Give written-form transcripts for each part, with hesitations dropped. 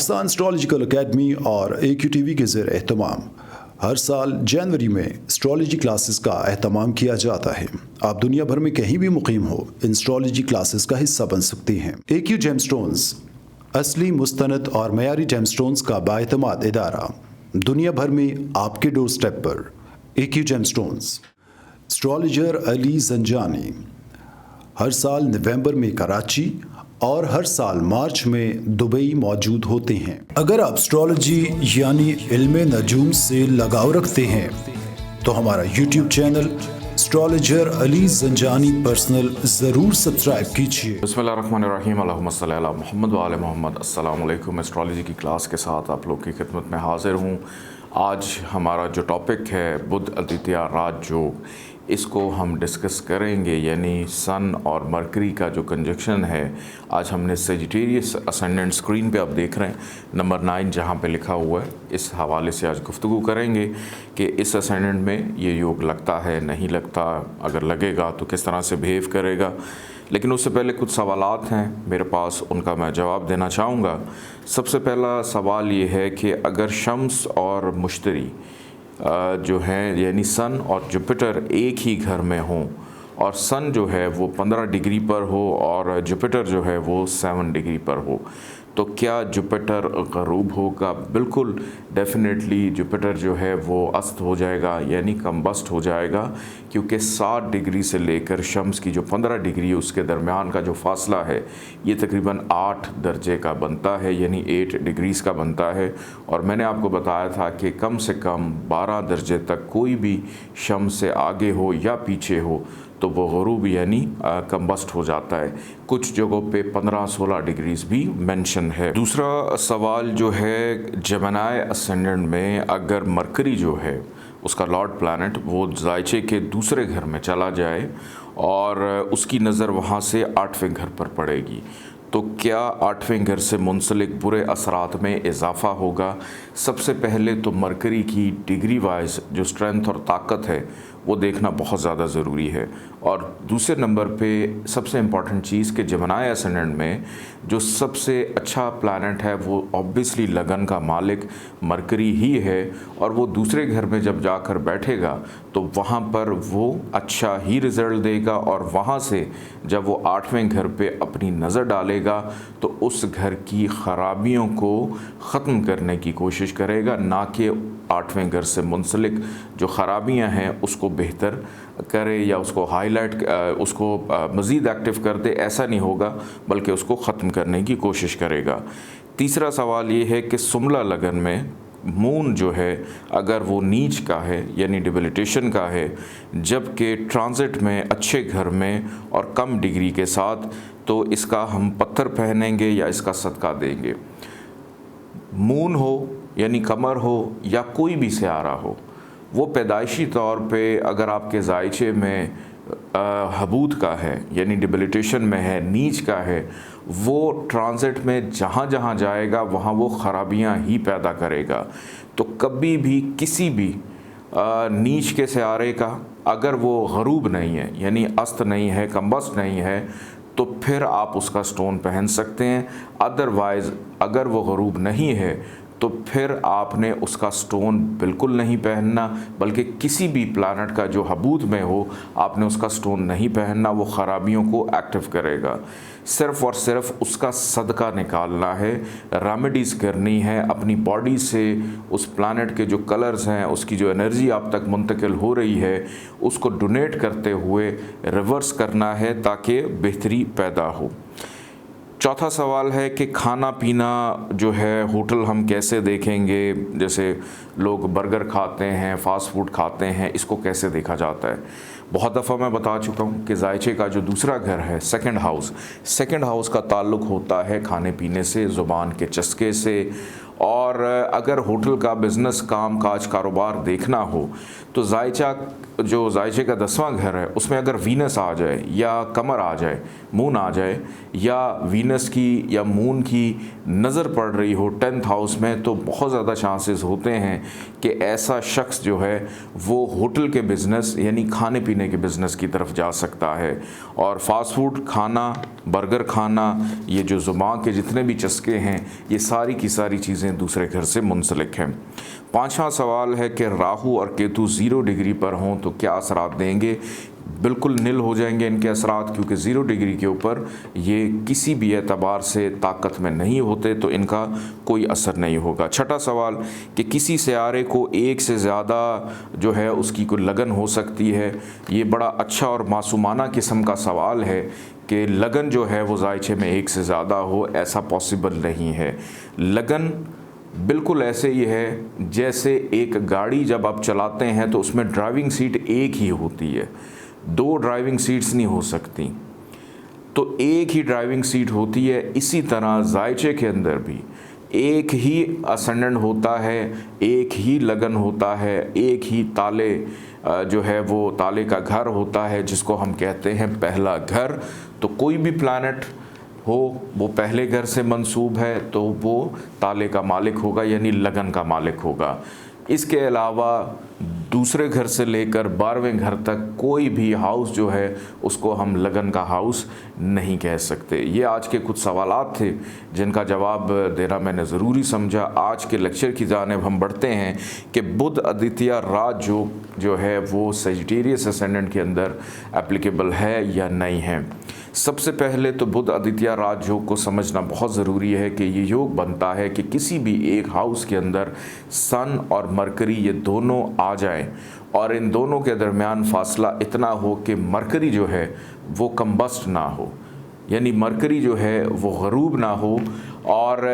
Pakistan astrological academy और AQ TV के ज़ेर एहतमाम हर साल जनवरी में एस्ट्रोलॉजी क्लासेस का एहतमाम किया जाता है। आप दुनिया भर में कहीं भी मुकीम हो, इन एस्ट्रोलॉजी क्लासेस का हिस्सा बन सकते हैं। AQ जेमस्टोन्स असली, मुस्तनद और मयारी जेमस्टोन्स का बाएतमाद इदारा, दुनिया भर में आपके डोर स्टेप पर। AQ gemstones. Astrologer Ali Zanjani हर साल नवंबर में कराची और हर साल मार्च में दुबई मौजूद होते हैं। अगर आप एस्ट्रोलॉजी यानी इल्म नजूम से लगाव रखते हैं तो हमारा YouTube channel astrologer Ali Zanjani personal ज़रूर सब्सक्राइब कीजिए। बिस्मिल्लाहिर्रहमानिर्रहीम, अल्लाहुम्मा सल्ली अला मुहम्मद व आले मोहम्मद। अस्सलाम वालेकुम। एस्ट्रोलॉजी की क्लास के साथ आप लोग की खिदमत में हाजिर हूँ। आज हमारा जो टॉपिक है बुध आदित्य राजयोग, इसको हम डिस्कस करेंगे, यानी सन और मरकरी का जो कंजक्शन है। आज हमने सेजिटेरियस असेंडेंट स्क्रीन पे आप देख रहे हैं नंबर 9 जहाँ पे लिखा हुआ है, इस हवाले से आज गुफ्तगू करेंगे कि इस असेंडेंट में ये योग लगता है, नहीं लगता, अगर लगेगा तो किस तरह से बिहेव करेगा। लेकिन उससे पहले कुछ सवालात हैं मेरे पास, उनका मैं जवाब देना चाहूँगा। सबसे पहला सवाल ये है कि अगर शम्स और मुश्तरी जो हैं, यानी सन और जुपिटर एक ही घर में हों और सन जो है वो 15 डिग्री पर हो और जुपिटर जो है वो 7 डिग्री पर हो, तो क्या जुपिटर ग़रूब होगा? बिल्कुल डेफिनेटली जुपिटर जो है वो अस्त हो जाएगा, यानी कम्बस्ट हो जाएगा, क्योंकि 60 डिग्री से लेकर शम्स की जो 15 डिग्री है उसके दरमियान का जो फासला है ये तकरीबन 8 दर्जे का बनता है, यानी 8 डिग्रीज़ का बनता है। और मैंने आपको बताया था कि कम से कम 12 दर्जे तक कोई भी शम्स से आगे हो या पीछे हो तो वो ग़रूब यानी कम्बस्ट हो जाता है। कुछ जगहों पे 15-16 डिग्रीज़ भी मेंशन है। दूसरा सवाल जो है, जेमिनी असेंडेंट में अगर मरकरी जो है उसका लॉर्ड प्लैनेट वो जायचे के दूसरे घर में चला जाए और उसकी नज़र वहाँ से 8वें घर पर पड़ेगी, तो क्या 8वें घर से मुंसलिक बुरे असरात में इजाफ़ा होगा? सबसे पहले तो मरकरी की डिग्री वाइज जो स्ट्रेंथ और ताकत है वो देखना बहुत ज़्यादा ज़रूरी है। और दूसरे नंबर पे सबसे इम्पॉर्टेंट चीज़ कि जेमिनी असेंडेंट में जो सबसे अच्छा प्लैनेट है वो ऑब्वियसली लगन का मालिक मरकरी ही है, और वो दूसरे घर में जब जाकर बैठेगा तो वहाँ पर वो अच्छा ही रिज़ल्ट देगा, और वहाँ से जब वो 8वें घर पे अपनी नज़र डालेगा तो उस घर की ख़राबियों को ख़त्म करने की कोशिश करेगा, ना कि 8वें घर से मुंसलिक जो ख़राबियाँ हैं उसको बेहतर करे या उसको हाईलाइट, उसको मज़ीद एक्टिव कर दे। ऐसा नहीं होगा, बल्कि उसको ख़त्म करने की कोशिश करेगा। तीसरा सवाल ये है कि सुमला लगन में मून जो है अगर वो नीच का है यानी डिबिलिटेशन का है, जबकि ट्रांजिट में अच्छे घर में और कम डिग्री के साथ, तो इसका हम पत्थर पहनेंगे या इसका सदका देंगे। मून हो यानी कमर हो या कोई भी सियारा हो, वो पैदाइशी तौर पे अगर आपके जायचे में हबूत का है यानी डिबिलिटेशन में है, नीच का है, वो ट्रांजिट में जहाँ जहाँ जाएगा वहाँ वो ख़राबियाँ ही पैदा करेगा। तो कभी भी किसी भी नीच के सियारे का अगर वो ग़रूब नहीं है यानी अस्त नहीं है, कम्बस्ट नहीं है, तो फिर आप उसका स्टोन पहन सकते हैं। अदरवाइज़ अगर वो ग़रूब नहीं है तो फिर आपने उसका स्टोन बिल्कुल नहीं पहनना, बल्कि किसी भी प्लैनेट का जो हबूत में हो आपने उसका स्टोन नहीं पहनना, वो ख़राबियों को एक्टिव करेगा। सिर्फ़ और सिर्फ उसका सदका निकालना है, रेमेडीज़ करनी है, अपनी बॉडी से उस प्लैनेट के जो कलर्स हैं, उसकी जो एनर्जी आप तक मुंतकिल हो रही है, उसको डोनेट करते हुए रिवर्स करना है ताकि बेहतरी पैदा हो। चौथा सवाल है कि खाना पीना जो है होटल हम कैसे देखेंगे? जैसे लोग बर्गर खाते हैं, फ़ास्ट फूड खाते हैं, इसको कैसे देखा जाता है? बहुत दफ़ा मैं बता चुका हूँ कि जायचे का जो दूसरा घर है सेकंड हाउस का ताल्लुक़ होता है खाने पीने से, ज़ुबान के चस्के से, और अगर होटल का बिज़नेस काम काज कारोबार देखना हो तो जायचे का 10वां घर है, उसमें अगर वीनस आ जाए या कमर आ जाए, मून आ जाए, या वीनस की या मून की नज़र पड़ रही हो 10th हाउस में, तो बहुत ज़्यादा चांसेस होते हैं कि ऐसा शख्स जो है वो होटल के बिज़नेस यानी खाने पीने के बिज़नेस की तरफ जा सकता है। और फास्ट फूड खाना, बर्गर खाना, ये जो ज़ुबान के जितने भी चस्के हैं, ये सारी की सारी चीज़ें दूसरे घर से मुंसलिक हैं। 5वां सवाल है कि राहु और केतु 0 डिग्री पर हों तो क्या असरात देंगे। बिल्कुल नील हो जाएंगे इनके असरात, क्योंकि 0 डिग्री के ऊपर ये किसी भी एतबार से ताकत में नहीं होते, तो इनका कोई असर नहीं होगा। 6ठा सवाल कि किसी सियारे को एक से ज़्यादा जो है उसकी कोई लगन हो सकती है। ये बड़ा अच्छा और मासूमाना किस्म का सवाल है कि लगन जो है वो जायचे में एक से ज़्यादा हो, ऐसा पॉसिबल नहीं है। लगन बिल्कुल ऐसे ही है जैसे एक गाड़ी जब आप चलाते हैं तो उसमें ड्राइविंग सीट एक ही होती है, 2 ड्राइविंग सीट्स नहीं हो सकती, तो एक ही ड्राइविंग सीट होती है। इसी तरह जायचे के अंदर भी एक ही असेंडेंट होता है, एक ही लगन होता है, एक ही ताले जो है वो ताले का घर होता है, जिसको हम कहते हैं पहला घर। तो कोई भी प्लैनेट हो वो पहले घर से मंसूब है तो वो ताले का मालिक होगा, यानी लगन का मालिक होगा। इसके अलावा दूसरे घर से लेकर 12वें घर तक कोई भी हाउस जो है उसको हम लगन का हाउस नहीं कह सकते। ये आज के कुछ सवालात थे जिनका जवाब देना मैंने ज़रूरी समझा। आज के लेक्चर की जानिब हम बढ़ते हैं कि बुध आदित्य राज जो है वो सजिटेरियस असेंडेंट के अंदर एप्लीकेबल है या नहीं है। सबसे पहले तो बुध आदित्य राज योग को समझना बहुत ज़रूरी है कि ये योग बनता है कि किसी भी एक हाउस के अंदर सन और मरकरी ये दोनों आ जाए और इन दोनों के दरमियान फासला इतना हो कि मरकरी जो है वो कम्बस्ट ना हो, यानी मरकरी जो है वो गरूब ना हो, और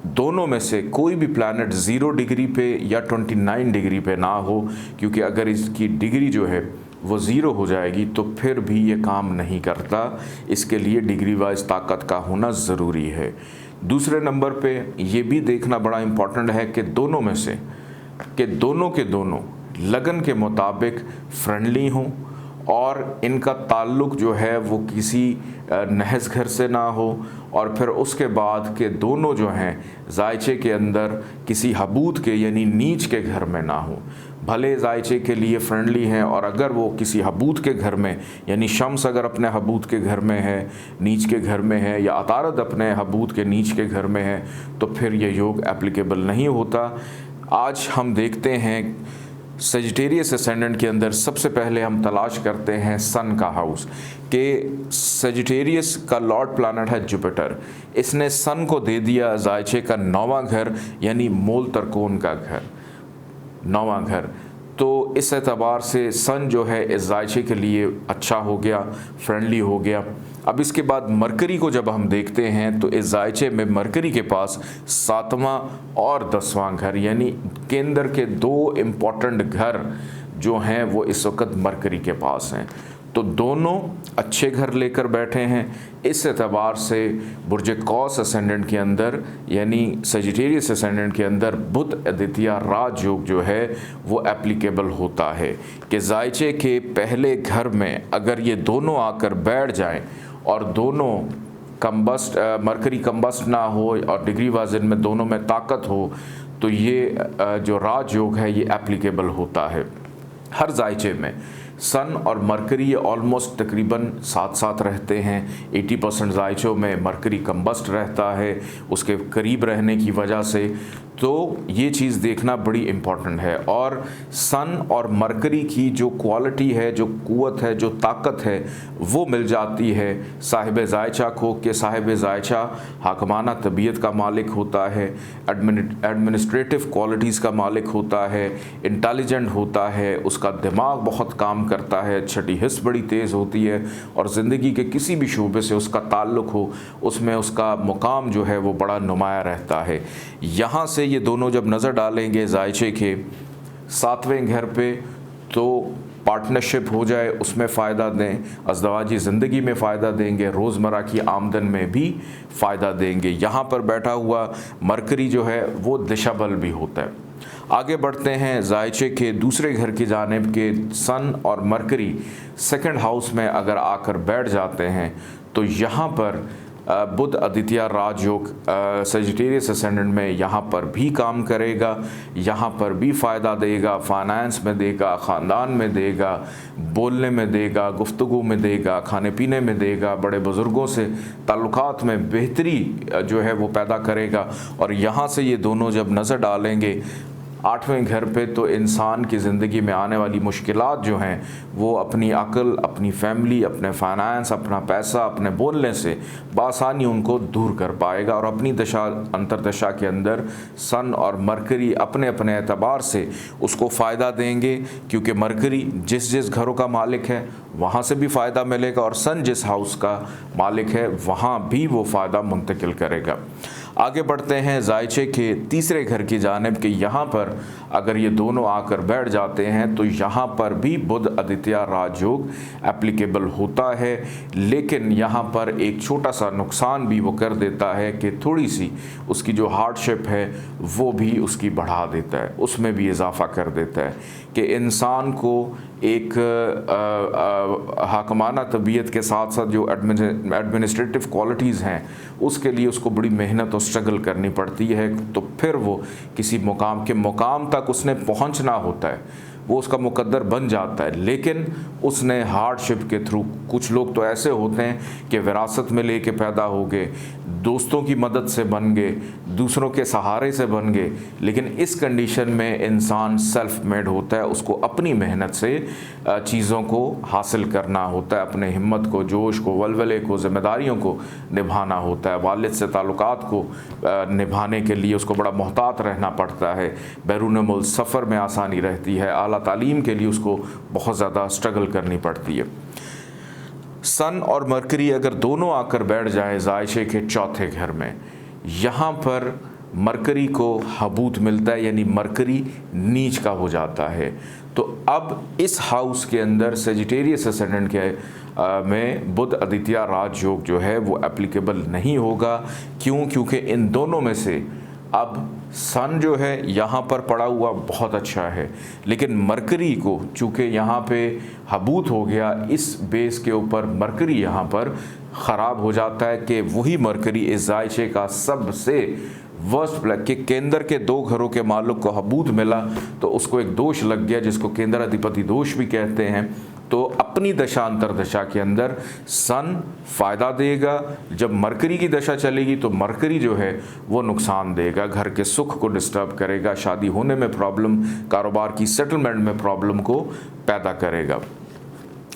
दोनों में से कोई भी प्लैनेट 0 डिग्री पे या 29 डिग्री पे ना हो, क्योंकि अगर इसकी डिग्री जो है वो 0 हो जाएगी तो फिर भी ये काम नहीं करता। इसके लिए डिग्री वाइज ताकत का होना ज़रूरी है। दूसरे नंबर पे ये भी देखना बड़ा इम्पॉर्टेंट है कि दोनों में से के दोनों लगन के मुताबिक फ्रेंडली हों और इनका ताल्लुक़ जो है वो किसी नहस घर से ना हो, और फिर उसके बाद के दोनों जो हैं जायचे के अंदर किसी हबूत के यानी नीच के घर में ना हो। भले जायचे के लिए फ्रेंडली हैं और अगर वो किसी हबूत के घर में, यानी शम्स अगर अपने हबूत के घर में है, नीच के घर में है, या अतारद अपने हबूत के नीच के घर में है, तो फिर ये योग एप्लीकेबल नहीं होता। आज हम देखते हैं सजिटेरियस असेंडेंट के अंदर सबसे पहले हम तलाश करते हैं सन का हाउस कि सजिटेरियस का लॉर्ड प्लैनेट है जुपिटर। इसने सन को दे दिया जायचे का 9वां घर यानी मूल तरकोन का घर, 9वां घर। तो इस एतबार से सन जो है इस जायचे के लिए अच्छा हो गया, फ्रेंडली हो गया। अब इसके बाद मरकरी को जब हम देखते हैं तो इस जायचे में मरकरी के पास 7वां और 10वां घर यानी केंद्र के 2 इम्पॉर्टेंट घर जो हैं वो इस वक्त मरकरी के पास हैं। तो दोनों अच्छे घर लेकर बैठे हैं। इस एतबार से बुर्ज कौस असेंडेंट के अंदर यानी सजिटेरियस असेंडेंट के अंदर बुध आदित्य राज योग जो है वो एप्लीकेबल होता है कि जायचे के पहले घर में अगर ये दोनों आकर बैठ जाएं और दोनों कम्बस्ट मरकरी कम्बस्ट ना हो और डिग्री वाजिन में दोनों में ताकत हो, तो ये जो राज योग है ये एप्लीकेबल होता है। हर जायचे में सन और मरकरी ये ऑलमोस्ट तकरीबन साथ साथ रहते हैं। 80% जायचों में मरकरी कम्बस्ट रहता है उसके करीब रहने की वजह से। तो ये चीज़ देखना बड़ी इम्पॉर्टेंट है। और सन और मरकरी की जो क्वालिटी है, जो क़ुव्वत है, जो ताकत है, वो मिल जाती है साहिब जायचा को कि साहिब जायचा हाकमाना तबीयत का मालिक होता है, एडमिनिस्ट्रेटिव क्वालिटीज़ का मालिक होता है, इंटेलिजेंट होता है, उसका दिमाग बहुत काम करता है, छठी हिस्स बड़ी तेज़ होती है और ज़िंदगी के किसी भी शोबे से उसका ताल्लुक़ हो उसमें उसका मुकाम जो है वो बड़ा नुमाया रहता है। यहाँ से ये दोनों जब नज़र डालेंगे जायचे के 7वें घर पे तो पार्टनरशिप हो जाए उसमें फ़ायदा दें, अज़दवाजी ज़िंदगी में फ़ायदा देंगे, रोज़मर्रा की आमदन में भी फ़ायदा देंगे। यहाँ पर बैठा हुआ मरकरी जो है वो दिशा बल भी होता है। आगे बढ़ते हैं ज़ायचे के दूसरे घर की जानिब के सन और मरकरी सेकंड हाउस में अगर आकर बैठ जाते हैं तो यहाँ पर बुध आदित्य राजयोग सजिटेरियस असेंडेंट में यहाँ पर भी काम करेगा, यहाँ पर भी फ़ायदा देगा, फाइनेंस में देगा, ख़ानदान में देगा, बोलने में देगा, गुफ्तगू में देगा, खाने पीने में देगा, बड़े बुज़ुर्गों से ताल्लुकात में बेहतरी जो है वो पैदा करेगा। और यहाँ से ये दोनों जब नज़र डालेंगे 8वें घर पे तो इंसान की ज़िंदगी में आने वाली मुश्किलात जो हैं वो अपनी अक्ल, अपनी फैमिली, अपने फाइनेंस, अपना पैसा, अपने बोलने से बासानी उनको दूर कर पाएगा। और अपनी दशा अंतरदशा के अंदर सन और मरकरी अपने अपने एतबार से उसको फ़ायदा देंगे, क्योंकि मरकरी जिस जिस घरों का मालिक है वहाँ से भी फ़ायदा मिलेगा और सन जिस हाउस का मालिक है वहाँ भी वो फ़ायदा मुंतकिल करेगा। आगे बढ़ते हैं ज़ायचे के तीसरे घर की जानिब कि यहाँ पर अगर ये दोनों आकर बैठ जाते हैं तो यहाँ पर भी बुध आदित्य राजयोग एप्लीकेबल होता है, लेकिन यहाँ पर एक छोटा सा नुकसान भी वो कर देता है कि थोड़ी सी उसकी जो हार्डशिप है वो भी उसकी बढ़ा देता है, उसमें भी इजाफ़ा कर देता है कि इंसान को एक हाकमाना तबीयत के साथ साथ जो एडमिनिस्ट्रेटिव क्वालिटीज़ हैं उसके लिए उसको बड़ी मेहनत और स्ट्रगल करनी पड़ती है। तो फिर वो किसी मुकाम तक उसने पहुंचना होता है, वो उसका मुकद्दर बन जाता है, लेकिन उसने हार्डशिप के थ्रू, कुछ लोग तो ऐसे होते हैं कि विरासत में लेके पैदा हो गए, दोस्तों की मदद से बन गए, दूसरों के सहारे से बन गए, लेकिन इस कंडीशन में इंसान सेल्फ मेड होता है, उसको अपनी मेहनत से चीज़ों को हासिल करना होता है, अपने हिम्मत को, जोश को, वलवले को, ज़िम्मेदारियों को निभाना होता है, वालिद से ताल्लुकात को निभाने के लिए उसको बड़ा मोहतात रहना पड़ता है, बैरून मुल्क सफ़र में आसानी रहती है, आला तालीम के लिए उसको बहुत ज़्यादा स्ट्रगल करनी पड़ती है। सन और मरकरी अगर दोनों आकर बैठ जाए ज़ायचे के चौथे घर में, यहाँ पर मरकरी को हबूत मिलता है, यानी मरकरी नीच का हो जाता है। तो अब इस हाउस के अंदर सेजिटेरियस असेंडेंट के में बुध आदित्य राजयोग जो है वो एप्लीकेबल नहीं होगा। क्यों? क्योंकि इन दोनों में से अब सन जो है यहाँ पर पड़ा हुआ बहुत अच्छा है, लेकिन मरकरी को चूँकि यहाँ पे हबूत हो गया, इस बेस के ऊपर मरकरी यहाँ पर ख़राब हो जाता है कि वही मरकरी इस ज़ायचे का सबसे वर्स्ट ब्लैक के केंद्र के 2 घरों के मालिक को हबूत मिला तो उसको एक दोष लग गया जिसको केंद्राधिपति दोष भी कहते हैं। तो अपनी दशा अंतरदशा के अंदर सन फ़ायदा देगा, जब मरकरी की दशा चलेगी तो मरकरी जो है वो नुकसान देगा, घर के सुख को डिस्टर्ब करेगा, शादी होने में प्रॉब्लम, कारोबार की सेटलमेंट में प्रॉब्लम को पैदा करेगा।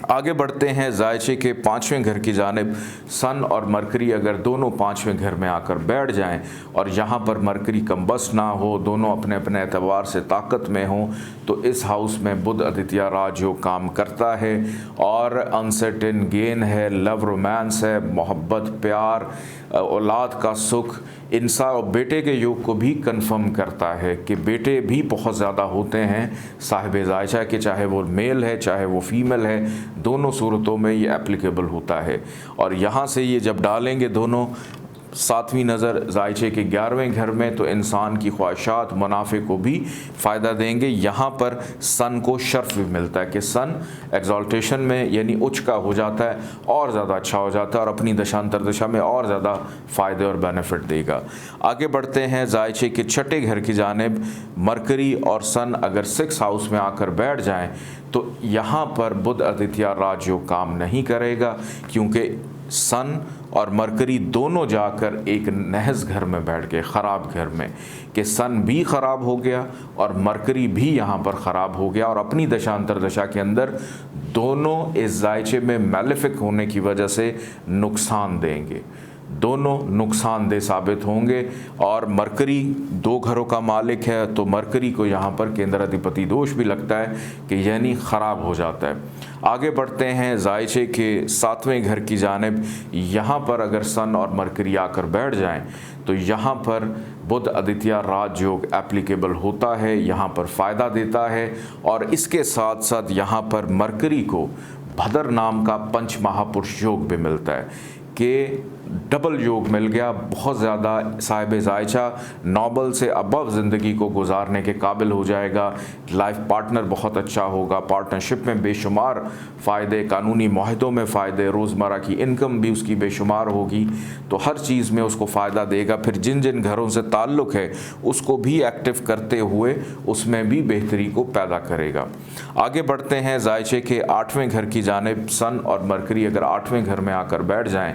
आगे बढ़ते हैं ज़ायचे के 5वें घर की जानिब। सन और मरकरी अगर दोनों 5वें घर में आकर बैठ जाएं और यहाँ पर मरकरी कम्बस्ट ना हो, दोनों अपने अपने एतबार से ताकत में हों, तो इस हाउस में बुध आदित्य राजयोग काम करता है और अनसर्टेन गेन है, लव रोमांस है, मोहब्बत, प्यार, औलाद का सुख, इंसान और बेटे के योग को भी कंफर्म करता है कि बेटे भी बहुत ज़्यादा होते हैं साहिब ज़ायचा के, चाहे वो मेल है चाहे वो फीमेल है, दोनों सूरतों में ये एप्लीकेबल होता है। और यहाँ से ये जब डालेंगे दोनों 7वीं नज़र ज़ायचे के 11वें घर में तो इंसान की ख्वाहिशात, मुनाफे को भी फ़ायदा देंगे। यहाँ पर सन को शर्फ भी मिलता है कि सन एग्जॉल्टेशन में यानी उच्च का हो जाता है और ज़्यादा अच्छा हो जाता है और अपनी दशांतर दशा में और ज़्यादा फ़ायदे और बेनिफिट देगा। आगे बढ़ते हैं ज़ायचे के 6ठे घर की जानिब। मरकरी और सन अगर 6 हाउस में आकर बैठ जाएँ तो यहाँ पर बुध आदित्य राजयोग काम नहीं करेगा, क्योंकि सन और मरकरी दोनों जाकर एक नहज घर में बैठ गए, ख़राब घर में, कि सन भी ख़राब हो गया और मरकरी भी यहाँ पर ख़राब हो गया और अपनी दशांतर दशा के अंदर दोनों इस ज़ायचे में मैलेफिक होने की वजह से नुकसान देंगे। दोनों नुकसानदेह साबित होंगे। और मरकरी 2 घरों का मालिक है, तो मरकरी को यहाँ पर केंद्राधिपति दोष भी लगता है कि यानी ख़राब हो जाता है। आगे बढ़ते हैं जायचे के 7वें घर की जानिब। यहाँ पर अगर सन और मरकरी आकर बैठ जाएं तो यहाँ पर बुध आदित्य राजयोग एप्लीकेबल होता है, यहाँ पर फ़ायदा देता है। और इसके साथ साथ यहाँ पर मरकरी को भदर नाम का पंच महापुरुष योग भी मिलता है कि डबल योग मिल गया। बहुत ज़्यादा साहिब जायचा नॉबल से अबव ज़िंदगी को गुजारने के काबिल हो जाएगा। लाइफ पार्टनर बहुत अच्छा होगा, पार्टनरशिप में बेशुमार फ़ायदे, कानूनी माहदों में फ़ायदे, रोज़मर्रा की इनकम भी उसकी बेशुमार होगी, तो हर चीज़ में उसको फ़ायदा देगा। फिर जिन जिन घरों से ताल्लुक़ है उसको भी एक्टिव करते हुए उसमें भी बेहतरी को पैदा करेगा। आगे बढ़ते हैं जायचे के 8वें घर की जानिब। सन और मरकरी अगर 8वें घर में आकर बैठ जाएं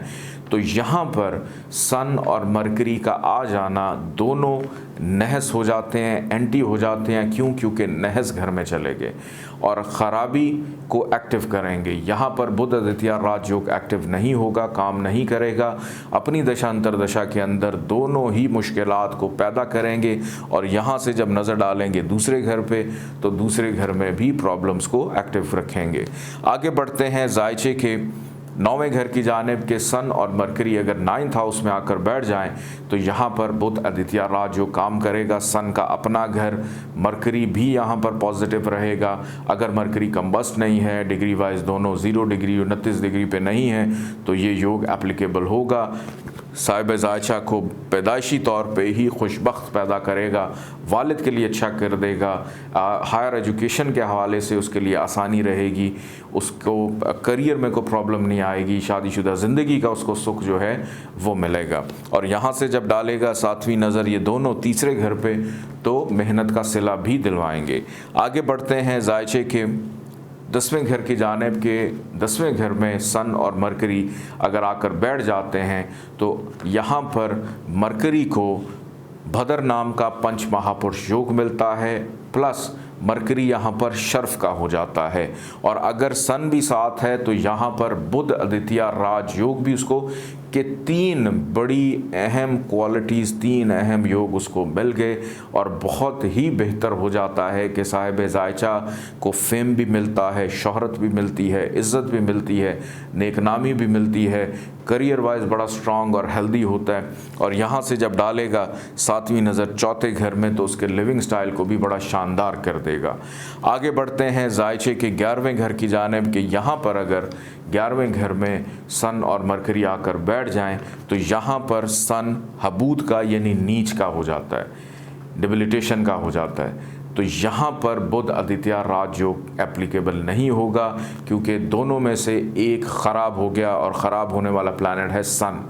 तो यहाँ पर सन और मरकरी का आ जाना दोनों नहस हो जाते हैं, एंटी हो जाते हैं। क्यों? क्योंकि नहस घर में चले गए और ख़राबी को एक्टिव करेंगे। यहाँ पर बुध आदित्य राजयोग एक्टिव नहीं होगा, काम नहीं करेगा। अपनी दशा अंतरदशा के अंदर दोनों ही मुश्किलात को पैदा करेंगे और यहाँ से जब नज़र डालेंगे दूसरे घर पे तो दूसरे घर में भी प्रॉब्लम्स को एक्टिव रखेंगे। आगे बढ़ते हैं जायचे के 9वें घर की जानिब के सन और मरकरी अगर 9th हाउस में आकर बैठ जाएं तो यहाँ पर बुध आदित्य राजयोग काम करेगा। सन का अपना घर, मरकरी भी यहाँ पर पॉजिटिव रहेगा। अगर मरकरी कम्बस्ट नहीं है, डिग्री वाइज दोनों 0 डिग्री 29 डिग्री पे नहीं है, तो ये योग एप्लीकेबल होगा। साहिब जायचा को पैदाइशी तौर पे ही खुशबख्त पैदा करेगा, वालिद के लिए अच्छा कर देगा। हायर एजुकेशन के हवाले से उसके लिए आसानी रहेगी, उसको करियर में कोई प्रॉब्लम नहीं आएगी, शादीशुदा ज़िंदगी का उसको सुख जो है वो मिलेगा। और यहाँ से जब डालेगा 7वीं नज़र ये दोनों तीसरे घर पे, तो मेहनत का सिला भी दिलवाएंगे। आगे बढ़ते हैं जायचे के 10वें घर की जानिब के 10वें घर में सन और मरकरी अगर आकर बैठ जाते हैं तो यहाँ पर मरकरी को भदर नाम का पंच महापुरुष योग मिलता है, प्लस मरकरी यहाँ पर शर्फ का हो जाता है। और अगर सन भी साथ है तो यहाँ पर बुध आदित्य राजयोग भी उसको कि 3 बड़ी अहम क्वालिटीज़, 3 अहम योग उसको मिल गए और बहुत ही बेहतर हो जाता है कि साहिब जायचा को फेम भी मिलता है, शोहरत भी मिलती है, इज़्ज़त भी मिलती है, नेकनामी भी मिलती है, करियर वाइज बड़ा स्ट्रॉन्ग और हेल्दी होता है। और यहाँ से जब डालेगा 7वीं नज़र चौथे घर में तो उसके लिविंग स्टाइल को भी बड़ा शानदार कर देगा। आगे बढ़ते हैं जायचे के 11वें घर की जानिब कि यहाँ पर अगर 11वें घर में सन और मरकरी आकर बैठ जाएं तो यहाँ पर सन हबूद का यानी नीच का हो जाता है, डिबिलिटेशन का हो जाता है। तो यहाँ पर बुध आदित्य राजयोग एप्लीकेबल नहीं होगा क्योंकि दोनों में से एक ख़राब हो गया और ख़राब होने वाला प्लैनेट है सन।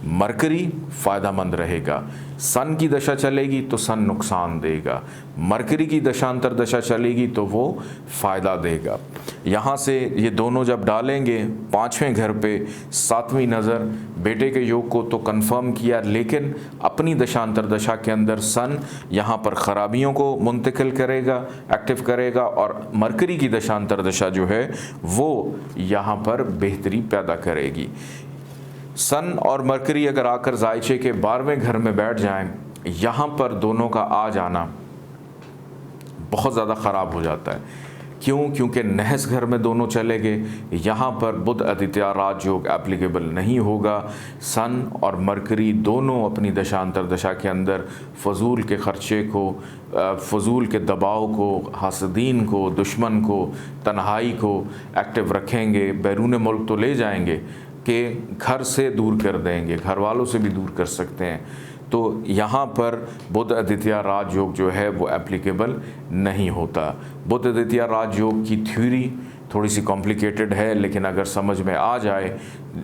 मरकरी फ़ायदामंद रहेगा, सन की दशा चलेगी तो सन नुकसान देगा, मरकरी की दशांतर दशा चलेगी तो वो फ़ायदा देगा। यहाँ से ये दोनों जब डालेंगे 5वें घर पे 7वीं नज़र बेटे के योग को तो कंफर्म किया, लेकिन अपनी दशांतर दशा के अंदर सन यहाँ पर ख़राबियों को मुंतकिल करेगा, एक्टिव करेगा और मरकरी की दशांतर दशा जो है वो यहाँ पर बेहतरी पैदा करेगी। सन और मरकरी अगर आकर जायचे के 12वें घर में बैठ जाएं, यहाँ पर दोनों का आ जाना बहुत ज़्यादा ख़राब हो जाता है। क्यों? क्योंकि नहस घर में दोनों चले गए, यहाँ पर बुध आदित्य राजयोग एप्लीकेबल नहीं होगा। सन और मरकरी दोनों अपनी दशांतर दशा के अंदर फजूल के ख़र्चे को, फजूल के दबाव को, हासदीन को, दुश्मन को, तन्हाई को एक्टिव रखेंगे। बैरून मुल्क तो ले जाएंगे कि घर से दूर कर देंगे, घर वालों से भी दूर कर सकते हैं। तो यहाँ पर बुध आदित्य राजयोग जो है वो एप्लीकेबल नहीं होता। बुध आदित्य राजयोग की थ्योरी थोड़ी सी कॉम्प्लिकेटेड है, लेकिन अगर समझ में आ जाए,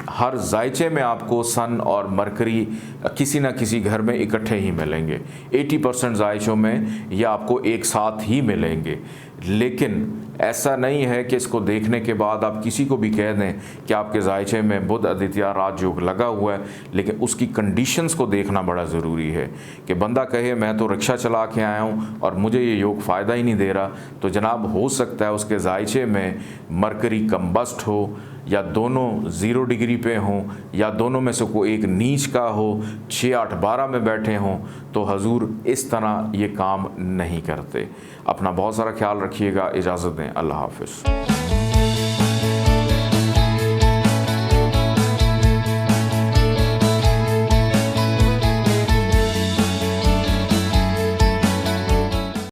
हर जायचे में आपको सन और मरकरी किसी न किसी घर में इकट्ठे ही मिलेंगे। 80% जायचों में ये आपको एक साथ ही मिलेंगे, लेकिन ऐसा नहीं है कि इसको देखने के बाद आप किसी को भी कह दें कि आपके जायचे में बुध आदित्य राजयोग लगा हुआ है, लेकिन उसकी कंडीशंस को देखना बड़ा ज़रूरी है। कि बंदा कहे मैं तो रिक्शा चला के आया हूँ और मुझे ये योग फ़ायदा ही नहीं दे रहा, तो जनाब हो सकता है उसके जायचे में मरकरी कम्बस्ट हो, या दोनों 0 डिग्री पे हों या दोनों में से कोई एक नीच का हो, 6, 8, 12 में बैठे हों, तो हजूर इस तरह ये काम नहीं करते। अपना बहुत सारा ख्याल रखिएगा। इजाज़त दें। अल्लाह हाफ़िज़।